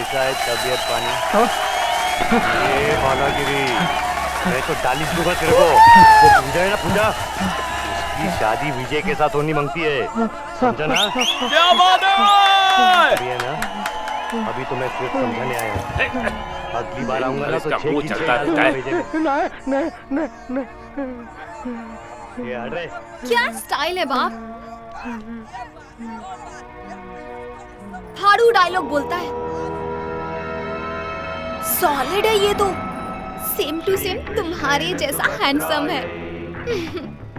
कैसा है तबीयत पानी? ये बालागिरी, मैं तो 40 दूंगा तेरे को। वो पूजा है ना, पूजा, उसकी शादी विजय के साथ होनी मांगती है, समझा ना? क्या बात है ना? अभी तो मैं सिर्फ समझाने आया हूँ। अगली बार आऊंगा ना तो मुंह चलता रहता है। ये हट रहे। क्या स्टाइल है बाप, फाड़ू डायलॉग बोलता है। सॉलिड है ये तो, सेम टू सेम तुम्हारे जैसा हैंडसम है।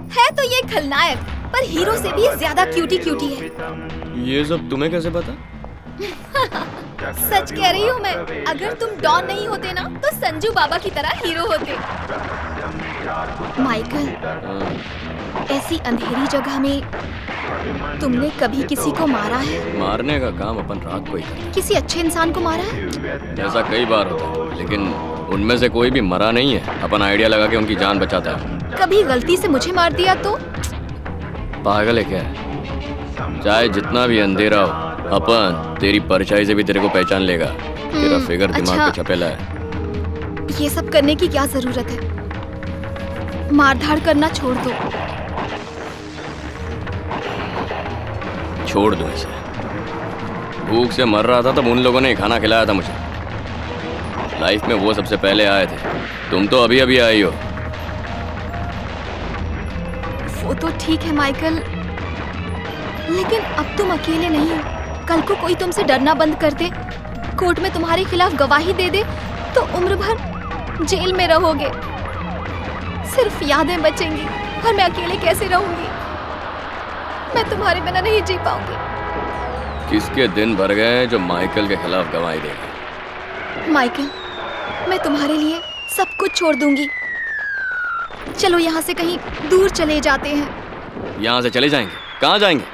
है तो ये खलनायक, पर हीरो से भी ज्यादा क्यूटी क्यूटी है। ये सब तुम्हें कैसे पता? सच कह रही हूँ मैं, अगर तुम डॉन नहीं होते ना तो संजू बाबा की तरह हीरो होते। माइकल, ऐसी अंधेरी जगह में तुमने कभी किसी को मारा है? मारने का काम अपन रात को ही करते हैं। किसी अच्छे इंसान को मारा है? ऐसा कई बार होता है, लेकिन उनमें से कोई भी मरा नहीं है। अपन आइडिया लगा के उनकी जान बचाता है। कभी गलती से मुझे मार दिया तो? पागल है क्या? चाहे जितना भी अंधेरा हो, अपन तेरी परछाई से भी तेरे को पहचान लेगा। तेरा फिगर दिमाग पे छपेला है। ये सब करने की क्या जरूरत है? मारधाड़ करना छोड़ दो। छोड़ दो इसे। भूख से मर रहा था तब उन लोगों ने खाना खिलाया था मुझे। लाइफ में वो सबसे पहले आए थे, तुम तो अभी अभी आई हो। वो तो ठीक है माइकल, लेकिन अब तुम अकेले नहीं हो। कल को कोई तुमसे डरना बंद कर दे, कोर्ट में तुम्हारे खिलाफ गवाही दे दे, तो उम्र भर जेल में रहोगे। सिर्फ यादें बचेंगी और मैं अकेले कैसे रहूंगी? मैं तुम्हारे बिना नहीं जी पाऊंगी। किसके दिन भर गए जो माइकल के खिलाफ गवाही देगा? माइकल, मैं तुम्हारे लिए सब कुछ छोड़ दूंगी। चलो यहाँ से कहीं दूर चले जाते हैं। यहाँ से चले जाएंगे? कहाँ जाएंगे?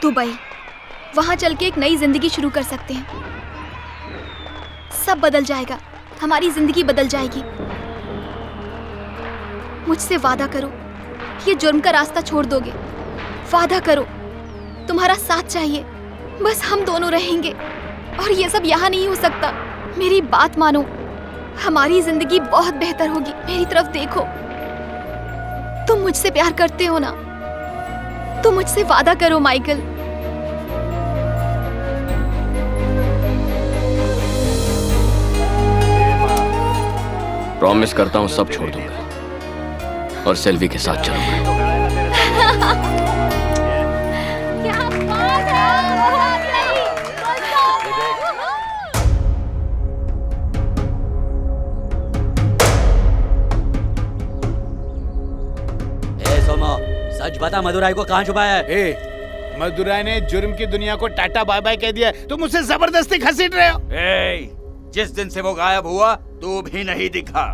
दुबई। वहाँ चल के एक नई जिंदगी शुरू कर सकते हैं। सब बदल जाएगा, हमारी जिंदगी बदल जाएगी। मुझसे वादा करो, ये जुर्म का रास्ता छोड़ दोगे। वादा करो, तुम्हारा साथ चाहिए, बस हम दोनों रहेंगे। और ये सब यहाँ नहीं हो सकता। मेरी बात मानो, हमारी जिंदगी बहुत बेहतर होगी। मेरी तरफ देखो, तुम मुझसे प्यार करते हो ना? तुम मुझसे वादा करो माइकल। प्रॉमिस करता हूँ सब छोड़ दूंगा और सेल्वी के साथ चलूंगा। क्या बात है! सोमो, सच बता, मदुराई को कहाँ छुपाया है? मदुराई ने जुर्म की दुनिया को टाटा बाय बाय कह दिया। तुम उसे जबरदस्ती घसीट रहे हो। जिस दिन से वो गायब हुआ तू भी नहीं दिखा।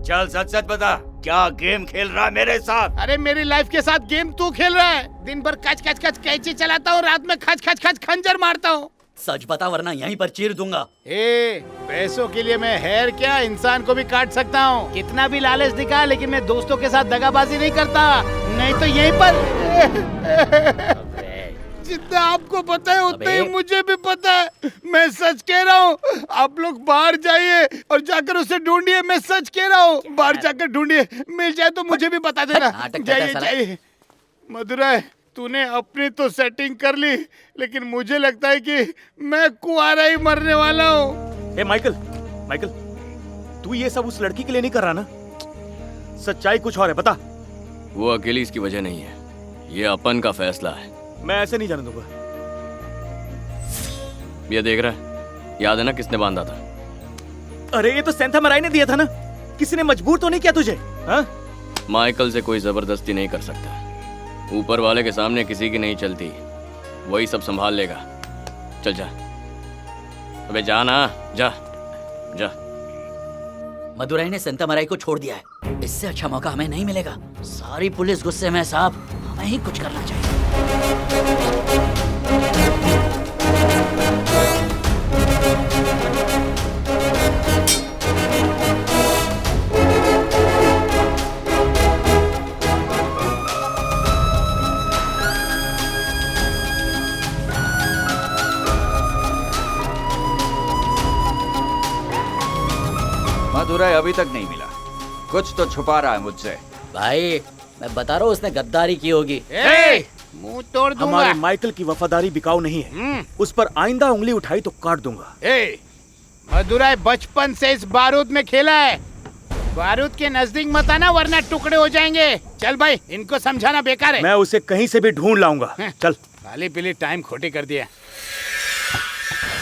चल सच सच बता, क्या गेम खेल रहा है मेरे साथ? अरे मेरी लाइफ के साथ गेम तू खेल रहा है। दिन भर कच कच कच कैंची चलाता हूँ, रात में खच खच खच खंजर मारता हूँ। सच बता वरना यहीं पर चीर दूंगा। पैसों के लिए मैं हेयर क्या इंसान को भी काट सकता हूँ। कितना भी लालच दिखा, लेकिन मैं दोस्तों के साथ दगाबाजी नहीं करता। नहीं तो यहीं पर जितना आपको पता है उतना ही मुझे भी पता है। मैं सच कह रहा हूँ। आप लोग बाहर जाइए और जाकर उसे ढूंढिए। मैं सच कह रहा हूँ, बाहर जाकर ढूंढिए। मिल जाए तो मुझे भी बता देना। जाइए जाइए। मदुराई, तूने अपनी तो सेटिंग कर ली, लेकिन मुझे लगता है कि मैं कुंवारा ही मरने वाला हूँ। माइकल, तू ये सब उस लड़की के लिए नहीं कर रहा ना? सच्चाई कुछ और है, बता। वो अकेली इसकी वजह नहीं है, ये अपन का फैसला है। मैं ऐसे नहीं जाने दूंगा। ये देख रहा है, याद है ना किसने बांधा था? अरे ये तो सेंथा मराई ने दिया था ना। किसी ने मजबूर तो नहीं किया तुझे? हाँ? माइकल से कोई जबरदस्ती नहीं कर सकता। ऊपर वाले के सामने किसी की नहीं चलती, वही सब संभाल लेगा। चल जा, अबे जा ना, जा जा। मदुराई ने सेंथा मराई को छोड़ दिया है। इससे अच्छा मौका हमें नहीं मिलेगा। सारी पुलिस गुस्से में साहब, हमें ही कुछ करना चाहिए। मदुराई अभी तक नहीं मिला। कुछ तो छुपा रहा है मुझसे। भाई मैं बता रहा हूँ उसने गद्दारी की होगी। मुंह तोड़ दूंगा। हमारे माइकल की वफादारी बिकाऊ नहीं है। उस पर आइंदा उंगली उठाई तो काट दूंगा। मदुराई बचपन से इस बारूद में खेला है। बारूद के नजदीक मत आना वरना टुकड़े हो जाएंगे। चल भाई, इनको समझाना बेकार है। मैं उसे कहीं से भी ढूंढ लाऊंगा। चल। खाली पीली टाइम खोटी कर दिया।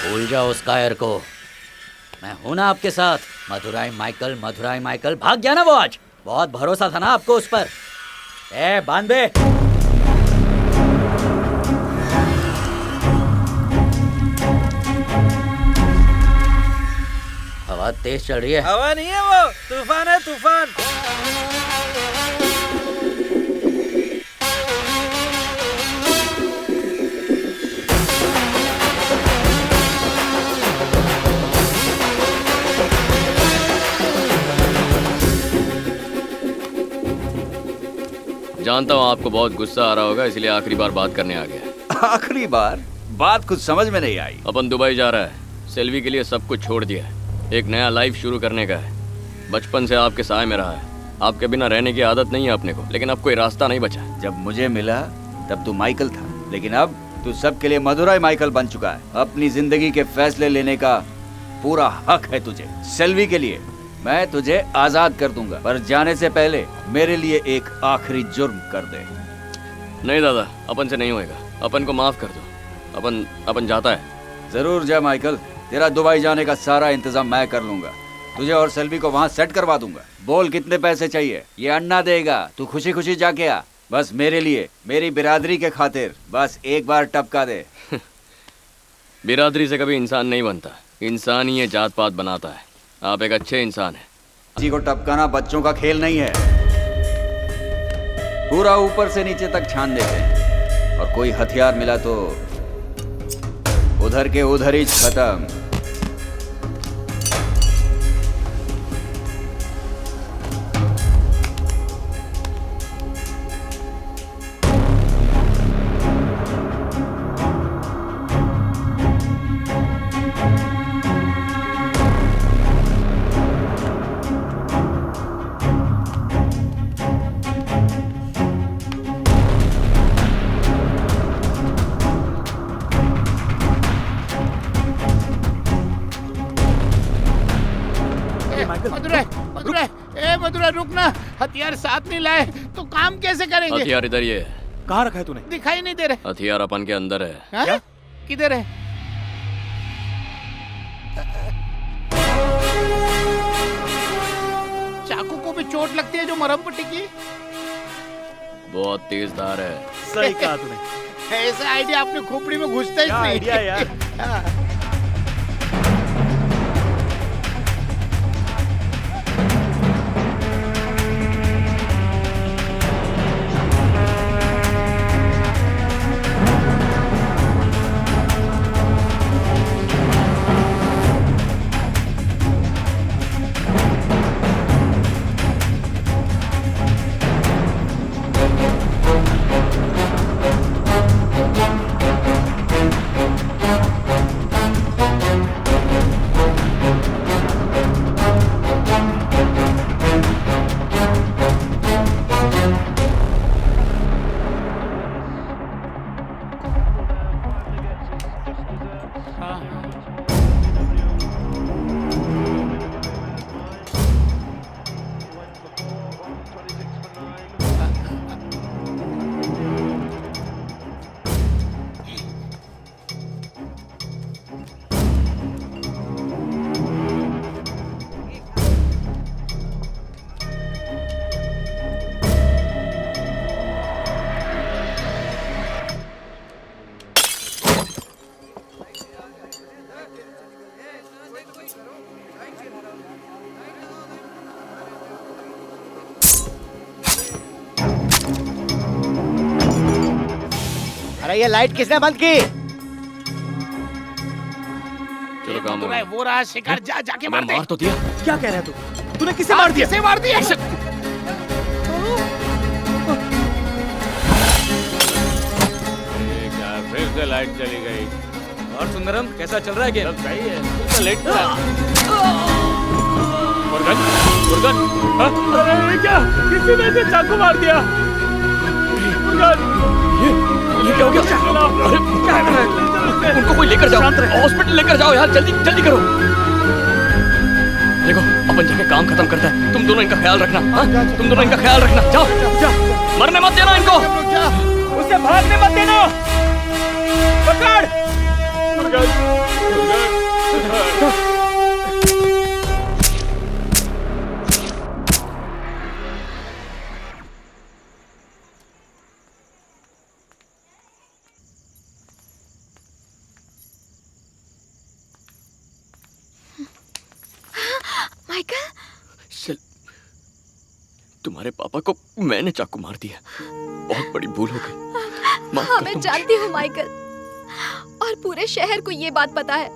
भूल जाओ उस कायर को, मैं हूं ना आपके साथ। मदुराई माइकल भाग गया ना वो आज। बहुत भरोसा था ना आपको उस पर। बांध बे। हवा तेज चल रही है। हवा नहीं है वो, तूफान है तूफान। जानता हूँ आपको बहुत गुस्सा आ रहा होगा, इसलिए आखिरी बार बात करने आ गया। आखिरी बार? बात कुछ समझ में नहीं आई। अपन दुबई जा रहा है। सेल्वी के लिए सब कुछ छोड़ दिया है। एक नया लाइफ शुरू करने का है। बचपन से आपके साय में रहा है। आपके बिना रहने की आदत नहीं है अपने को, लेकिन अब कोई रास्ता नहीं बचा। जब मुझे मिला तब तू माइकल था, लेकिन अब तू सबके लिए मदुराई माइकल बन चुका है। अपनी जिंदगी के फैसले लेने का पूरा हक है तुझे। सेल्वी के लिए मैं तुझे आजाद कर दूंगा, पर जाने से पहले मेरे लिए एक आखिरी जुर्म कर दे। नहीं दादा, अपन से नहीं होएगा। अपन को माफ कर दो। अपन जाता है। जरूर जा माइकल, तेरा दुबई जाने का सारा इंतजाम मैं कर लूंगा। तुझे और सेल्वी को वहाँ सेट करवा दूंगा। बोल कितने पैसे चाहिए? ये अन्ना देगा, तू खुशी खुशी जाके आ। बस मेरे लिए, मेरी बिरादरी के खातिर बस एक बार टपका दे। बिरादरी से कभी इंसान नहीं बनता, इंसान ही ये जात पात बनाता है। आप एक अच्छे इंसान हैं। किसी को टपकाना बच्चों का खेल नहीं है। पूरा ऊपर से नीचे तक छान देते हैं, और कोई हथियार मिला तो उधर के उधर ही खत्म। मदुराई रुकना। हथियार साथ नहीं लाए तो काम कैसे करेंगे? हथियार इधर ही है। कहाँ रखा है तूने? दिखाई नहीं दे रहे। हथियार अपन के अंदर है। क्या? किधर है? चाकू को भी चोट लगती है जो मरहम पट्टी की। बहुत तेज धार है। सही कहा तूने। ऐसा आइडिया अपने खोपड़ी में घुसता ही नहीं। आइडिया यार। अरे ये लाइट किसने बंद की? चलो काम हो गया। वो रहा शिकार, जा जाके मैं मार दे। मार तो दिया। क्या कह रहा है तू? तूने किसे मार दिया? किसे मार दिया? फिर से लाइट चली गई। और सुंदरम कैसा चल रहा है गेम? सब सही है, लेट मुर्गन मुर्गन हाँ? अरे क्या किसी ने इसे चाकू मार दिया मुर्गन ये क्या हो गया? अरे उनको कोई लेकर जाओ, हॉस्पिटल लेकर जाओ यार, जल्दी जल्दी करो। देखो अपन जाके काम खत्म करता है, तुम दोनों इनका ख्याल रखना। हाँ? तुम दोनों इनका ख्याल रखना, जाओ। मरने मत देना इनको। उसे भागने मत देना। पकड़ मुर्गन माइकल, तुम्हारे पापा को मैंने चाकू मार दिया, बहुत बड़ी भूल हो गई। माफ हाँ कर मैं दो जानती हूँ माइकल, और पूरे शहर को ये बात पता है,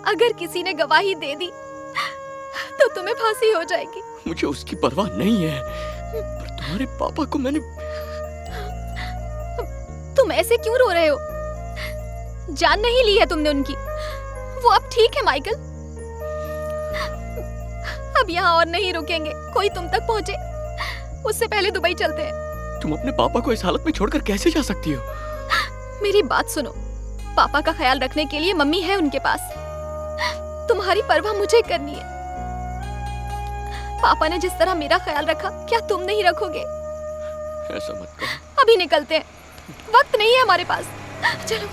अगर किसी ने गवाही दे दी तो तुम्हें फांसी हो जाएगी। मुझे उसकी परवाह नहीं है, पर तुम्हारे पापा को मैंने। तुम ऐसे क्यों रो रहे हो? जान नहीं ली है तुमने उनकी, वो अब ठीक है माइकल। अब यहाँ और नहीं रुकेंगे, कोई तुम तक पहुँचे उससे पहले दुबई चलते हैं। तुम अपने पापा को इस हालत में छोड़कर कैसे जा सकती हो? मेरी बात सुनो, पापा का ख्याल रखने के लिए मम्मी है उनके पास, तुम्हारी परवाह मुझे करनी है। पापा ने जिस तरह मेरा ख्याल रखा, क्या तुम नहीं रखोगे? ऐसा मत करो। अभी निकलते हैं, वक्त नहीं है हमारे पास, चलो।